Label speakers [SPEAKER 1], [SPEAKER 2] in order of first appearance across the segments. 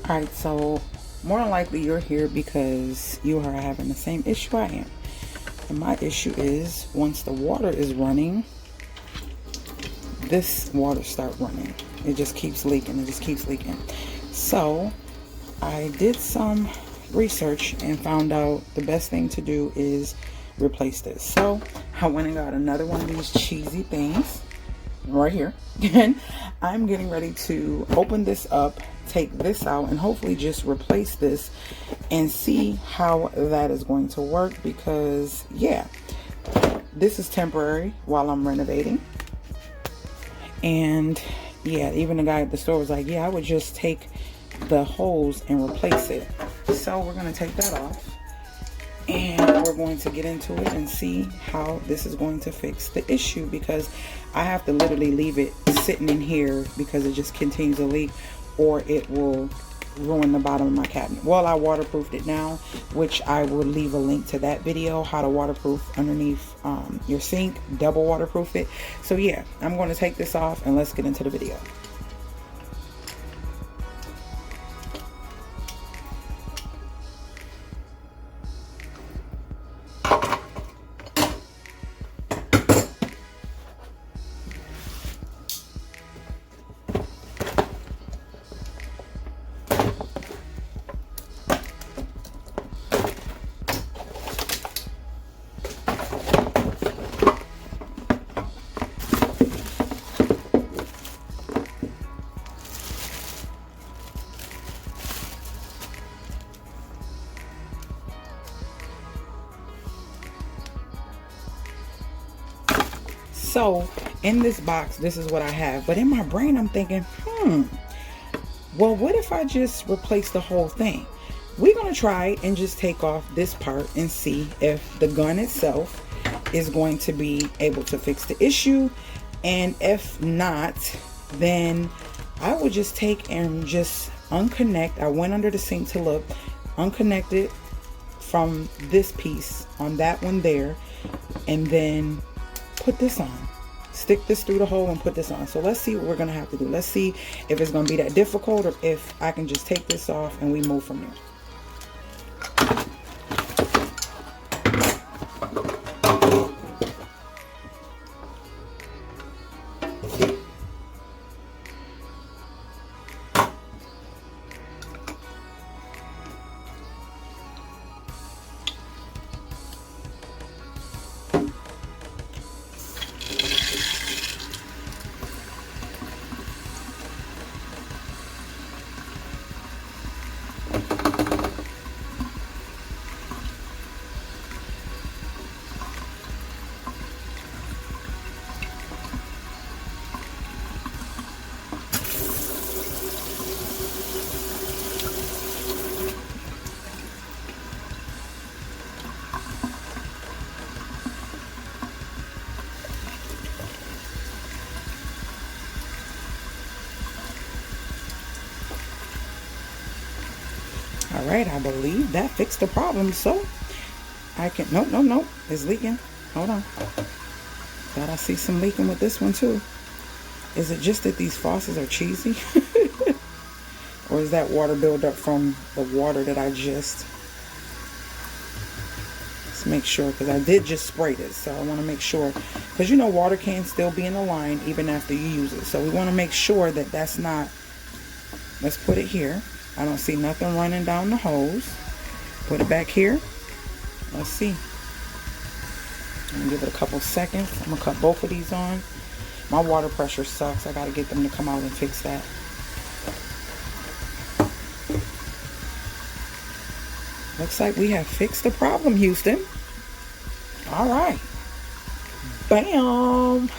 [SPEAKER 1] Alright, so more than likely you're here because you are having the same issue I am. And my issue is once the water is running, this water starts running. It just keeps leaking. It just keeps leaking. So I did some research and found out the best thing to do is replace this. So I went and got another one of these cheesy things right here. And I'm getting ready to open this up, take this out, and hopefully just replace this and see how that is going to work, because yeah, this is temporary while I'm renovating. And yeah, even the guy at the store was like, yeah, I would just take the hose and replace it. So we're going to take that off and we're going to get into it and see how this is going to fix the issue, because I have to literally leave it sitting in here because it just continues to leak, or it will ruin the bottom of my cabinet. Well, I waterproofed it now, which I will leave a link to that video, how to waterproof underneath your sink, double waterproof it. So yeah, I'm going to take this off and let's get into the video. So in this box, this is what I have. But in my brain, I'm thinking, well, what if I just replace the whole thing? We're going to try and just take off this part and see if the gun itself is going to be able to fix the issue. And if not, then I would just take and just unconnect. I went under the sink to look, unconnect it from this piece on that one there, and then put this on. Stick this through the hole and put this on. So let's see what we're gonna have to do. Let's see if it's gonna be that difficult, or if I can just take this off and we move from there. All right, I believe that fixed the problem. So I can, nope, it's leaking. Hold on. Thought I see some leaking with this one too. Is it just that these faucets are cheesy? Or is that water buildup from the water that I just... Let's make sure, because I did just spray this. So I want to make sure, because you know water can still be in the line even after you use it. So we want to make sure that that's not... Let's put it here. I don't see nothing running down the hose. Put it back here. Let's see. I'm gonna give it a couple seconds. I'm gonna cut both of these on. My water pressure sucks. I gotta get them to come out and fix that. Looks like we have fixed the problem, Houston. All right. Bam.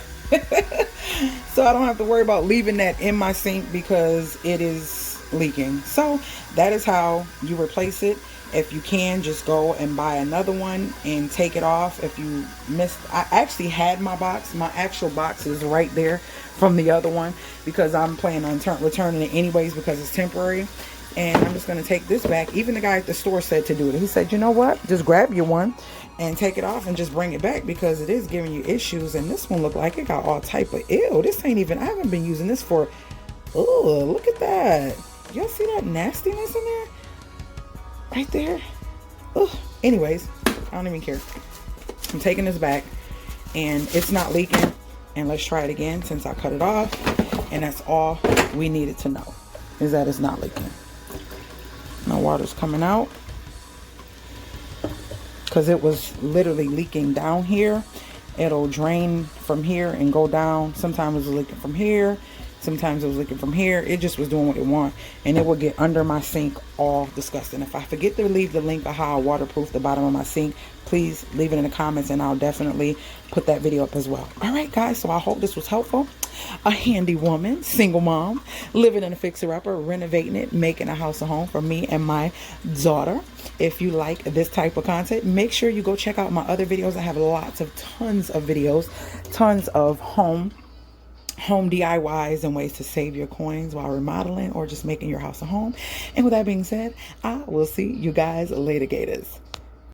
[SPEAKER 1] So I don't have to worry about leaving that in my sink because it is leaking. So that is how you replace it. If you can, just go and buy another one and take it off. If you missed, I actually had my box. My actual box is right there from the other one, because I'm planning on returning it anyways because it's temporary. And I'm just going to take this back. Even the guy at the store said to do it. He said, you know what? Just grab your one and take it off and just bring it back, because it is giving you issues. And this one looked like it got all type of, ew, this ain't even, I haven't been using this for, oh, look at that. Y'all see that nastiness in there? Right there. Ugh. Anyways, I don't even care. I'm taking this back and it's not leaking. And let's try it again since I cut it off. And that's all we needed to know, is that it's not leaking. No water's coming out because it was literally leaking down here. It'll drain from here and go down. Sometimes it was leaking from here. Sometimes it was leaking from here. It just was doing what it wanted. And it would get under my sink all disgusting. If I forget to leave the link of how I waterproof the bottom of my sink, please leave it in the comments and I'll definitely put that video up as well. All right, guys. So I hope this was helpful. A handy woman, single mom, living in a fixer-upper, renovating it, making a house a home for me and my daughter. If you like this type of content, make sure you go check out my other videos. I have tons of videos, tons of home DIYs and ways to save your coins while remodeling or just making your house a home. And with that being said, I will see you guys later, Gators.